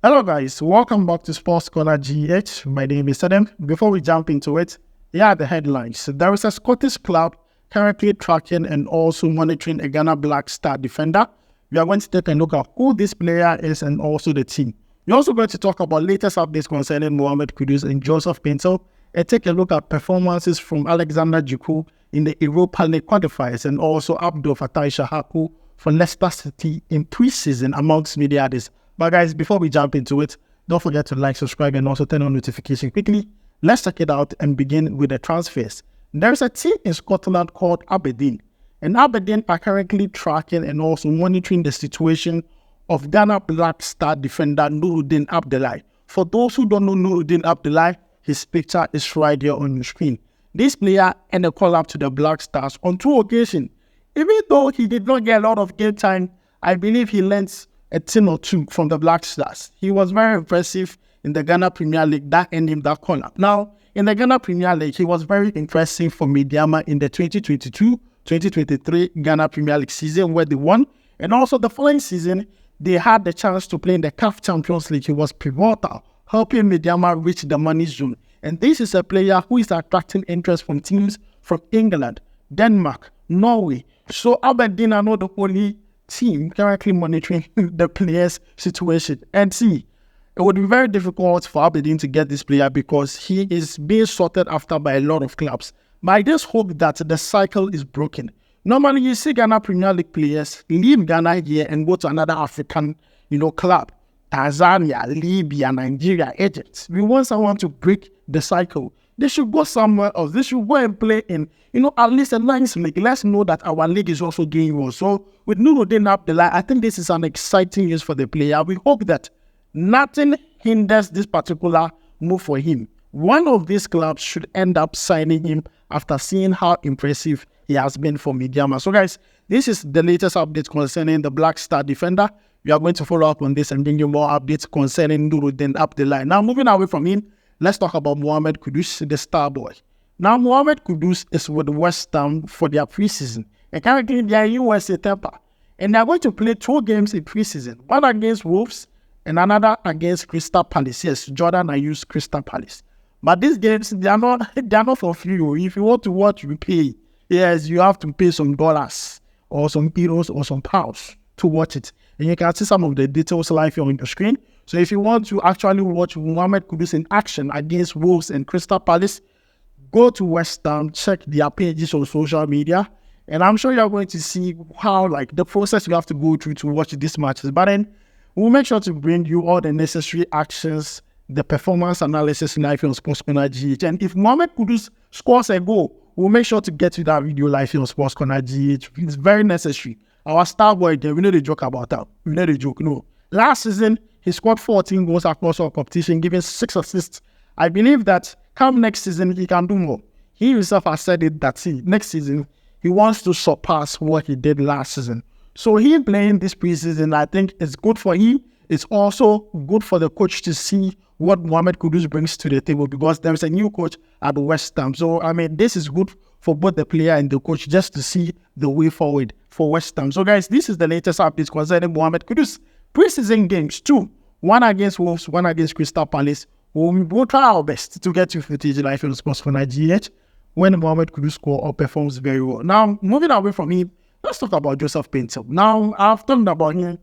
Hello guys, welcome back to SportsCorner GH. My name is Adam. Before we jump into it, here are the headlines. There is a Scottish club currently tracking and also monitoring a Ghana Black Star defender. We are going to take a look at who this player is and also the team. We're also going to talk about latest updates concerning Mohammed, Kudus and Joseph Paintsil, and take a look at performances from Alexander Djiku in the Europa League qualifiers and also Fatawu Isahaku for Leicester City in preseason amongst many others. But guys, before we jump into it, don't forget to like, subscribe, and also turn on notification quickly. Let's check it out and begin with the transfers. There is a team in Scotland called Aberdeen, and Aberdeen are currently tracking and also monitoring the situation of Ghana Black Star defender Nuruddin Abdullahi. For those who don't know Nuruddin Abdullahi, his picture is right here on your screen. This player and a call up to the Black Stars on 2 occasions. Even though he did not get a lot of game time, I believe he lent a 10 or 2 from the Black Stars. He was very impressive in the Ghana Premier League. That ended him that call up. Now, in the Ghana Premier League, he was very impressive for Midyama in the 2022-2023 Ghana Premier League season where they won. And also the following season, they had the chance to play in the CAF Champions League. He was pivotal, helping Midyama reach the money zone. And this is a player who is attracting interest from teams from England, Denmark, Norway. So Aberdeen are not the only team currently monitoring the player's situation. And see, it would be very difficult for Aberdeen to get this player because he is being sorted after by a lot of clubs. But I just hope that the cycle is broken. Normally, you see Ghana Premier League players leave Ghana here and go to another African, club. Tanzania, Libya, Nigeria, Egypt. We want someone to break the cycle. They should go somewhere else. They should go and play in, at least a nice league. Let's know that our league is also doing well. So with Nuruddin Abdullahi, I think this is an exciting news for the player. We hope that nothing hinders this particular move for him. One of these clubs should end up signing him after seeing how impressive he has been for Midyama. So guys, this is the latest update concerning the Black Star defender. We are going to follow up on this and bring you more updates concerning Nuruddin Abdullahi. Now, moving away from him, let's talk about Mohammed Kudus, the star boy. Now, Mohammed Kudus is with West Ham for their preseason. And currently, they are in USA Tampa. And they are going to play 2 games in preseason. One against Wolves and another against Crystal Palace. Yes, Jordan, I use Crystal Palace. But these games, they are not for free. If you want to watch, you pay. Yes, you have to pay some dollars or some euros or some pounds to watch it. And you can see some of the details live here on your screen. So if you want to actually watch Mohammed Kudus in action against Wolves and Crystal Palace, go to West Ham, check their pages on social media, and I'm sure you're going to see how the process you have to go through to watch these matches. But then we'll make sure to bring you all the necessary actions, the performance analysis live here on SportsCorner GH. And if Mohammed Kudus scores a goal, we'll make sure to get you that video live here on SportsCorner GH. It's very necessary. Our star boy there, we know the joke about that. We know the joke. No. Last season, he scored 14 goals across all competition, giving 6 assists. I believe that come next season, he can do more. He himself has said it that next season, he wants to surpass what he did last season. So he playing this preseason, I think it's good for him. It's also good for the coach to see what Mohammed Kudus brings to the table because there is a new coach at West Ham. So, this is good for both the player and the coach just to see the way forward for West Ham. So, guys, this is the latest updates concerning Mohammed Kudus. Preseason games, 2. 1 against Wolves, 1 against Crystal Palace. We'll try our best to get you footage live on SportsCorner GH when Mohammed Kudus score or performs very well. Now, moving away from him, let's talk about Joseph Paintsil. Now, I've talked about him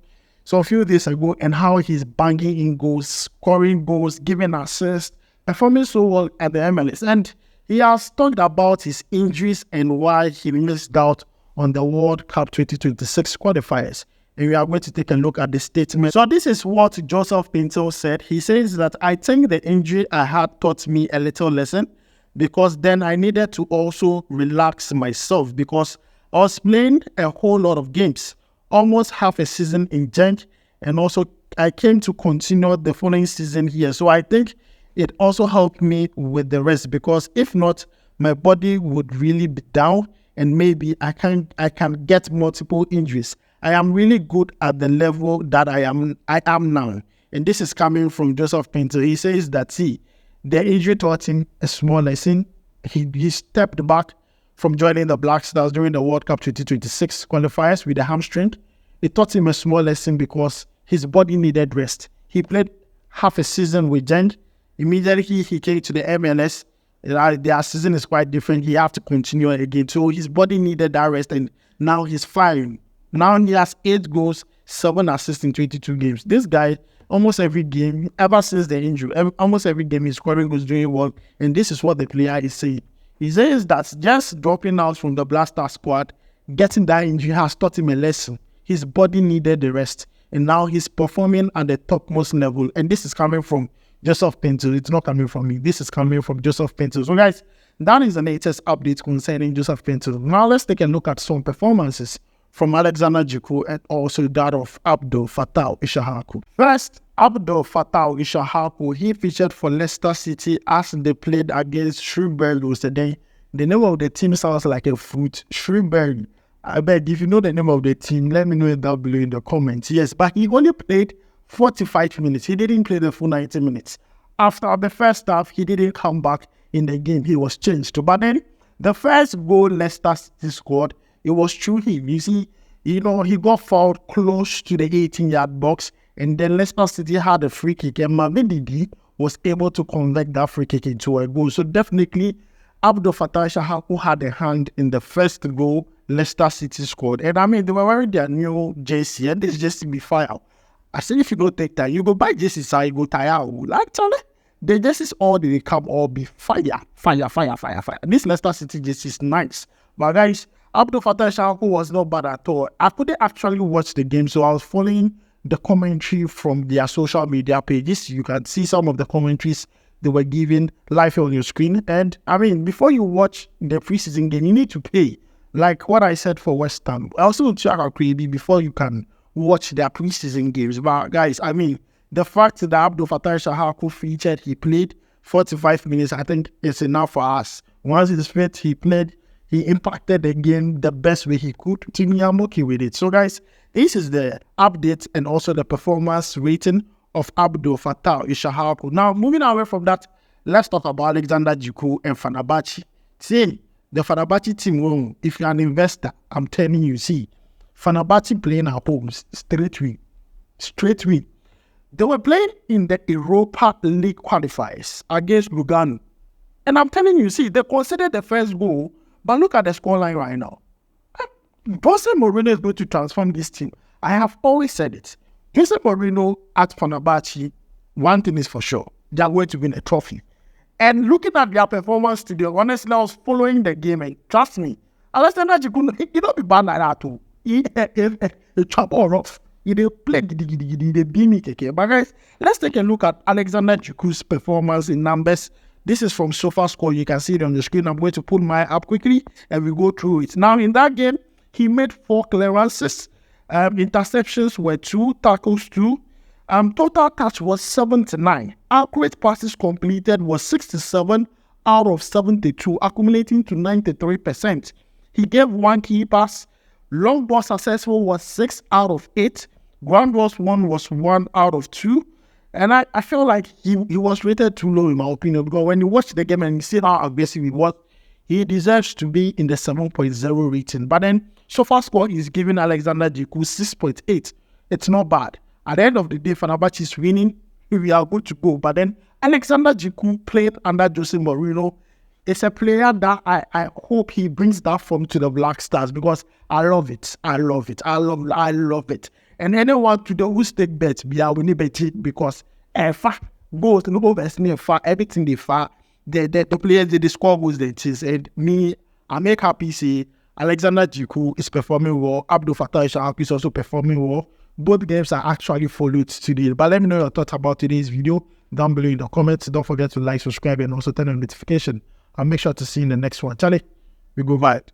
a few days ago and how he's banging in goals, scoring goals, giving assists, performing so well at the MLS. And he has talked about his injuries and why he missed out on the World Cup 2026 qualifiers. And we are going to take a look at the statement. So this is what Joseph Paintsil said. He says that I think the injury I had taught me a little lesson because then I needed to also relax myself because I was playing a whole lot of games, almost half a season in Genk, and also I came to continue the following season here. So I think it also helped me with the rest because if not, my body would really be down and maybe I can get multiple injuries. I am really good at the level that I am now. And this is coming from Joseph Paintsil. He says that, the injury taught him a small lesson. He stepped back from joining the Black Stars during the World Cup 2026 qualifiers with a hamstring. It taught him a small lesson because his body needed rest. He played half a season with Gent. Immediately he came to the MLS. Their season is quite different. He have to continue again. So his body needed that rest, and now he's firing. Now he has 8 goals, 7 assists in 22 games. This guy, almost every game, ever since the injury, almost every game he's scoring, goes doing well. And this is what the player is saying. He says that just dropping out from the Blaster squad, getting that injury has taught him a lesson. His body needed the rest. And now he's performing at the topmost level. And this is coming from Joseph Paintsil. It's not coming from me. This is coming from Joseph Paintsil. So guys, that is the latest update concerning Joseph Paintsil. Now let's take a look at some performances from Alexander Djiku and also that of Fatawu Issahaku. First, Fatawu Isahaku, he featured for Leicester City as they played against Shrewsbury yesterday. The name of the team sounds like a fruit, Shrewsbury. I bet if you know the name of the team, let me know it down below in the comments. Yes, but he only played 45 minutes. He didn't play the full 90 minutes. After the first half, he didn't come back in the game. He was changed. But then, the first goal Leicester City scored, it was through him. You see, he got fouled close to the 18-yard box, and then Leicester City had a free kick, and Mohammed was able to convert that free kick into a goal. So definitely, Fatawu Isahaku had a hand in the first goal Leicester City scored. And I mean, they were wearing their new jersey, and this jersey be fire. I said, if you go take that, you go buy jerseys, so you go tire. Like, Charlie, the jerseys all they come all be fire. This Leicester City jersey is nice. But guys, Fatawu Isahaku was not bad at all. I couldn't actually watch the game, so I was following the commentary from their social media pages. You can see some of the commentaries they were giving live on your screen. And I mean, before you watch the preseason game, you need to pay. Like what I said for West Ham. I also check out Creepy before you can watch their preseason games. But guys, I mean, the fact that Fatawu Isahaku featured, he played 45 minutes, I think it's enough for us. Once he's fit, he played, he impacted the game the best way he could. To me, I'm okay with it. So guys, this is the update and also the performance rating of Fatawu Isahaku. Now, moving away from that, let's talk about Alexander Djiku and Fenerbahce. See, the Fenerbahce team, if you're an investor, I'm telling you, see, Fenerbahce playing at home, straight win. They were playing in the Europa League qualifiers against Lugano. And I'm telling you, see, they considered the first goal, but look at the scoreline right now. Mourinho is going to transform this team. I have always said it. Mourinho at Fenerbahce, one thing is for sure, they are going to win a trophy. And looking at their performance today, honestly, I was following the game, and trust me, Alexander Djiku, he don't be bad like that too. He chop all rough. He play they beat me. But guys, let's take a look at Alexander Djiku's performance in numbers. This is from SportsCorner. You can see it on the screen. I'm going to pull my up quickly and we go through it. Now, in that game, he made 4 clearances. Interceptions were 2, tackles 2. Total touch was 79. Accurate passes completed was 67 out of 72, accumulating to 93%. He gave 1 key pass. Long ball successful was 6 out of 8. Ground balls 1 was 1 out of 2. And I feel like he was rated too low in my opinion, because when you watch the game and you see how aggressive he was, he deserves to be in the 7.0 rating. But then SportsCorner is giving Alexander Djiku 6.8. It's not bad. At the end of the day, Fenerbahce is winning. We are good to go. But then Alexander Djiku played under Jose Mourinho. It's a player that I hope he brings that form to the Black Stars, because I love it. I love it. And anyone today who take bets, we are winning bet it, because goals, no overs, everything they far. The players they score goals they chase. And me, I make happy say Alexander Djiku is performing well. Fatawu Isahaku is also performing well. Both games are actually followed today. But let me know your thoughts about today's video down below in the comments. Don't forget to like, subscribe, and also turn on notification. I'll make sure to see you in the next one. Charlie, we go vibe.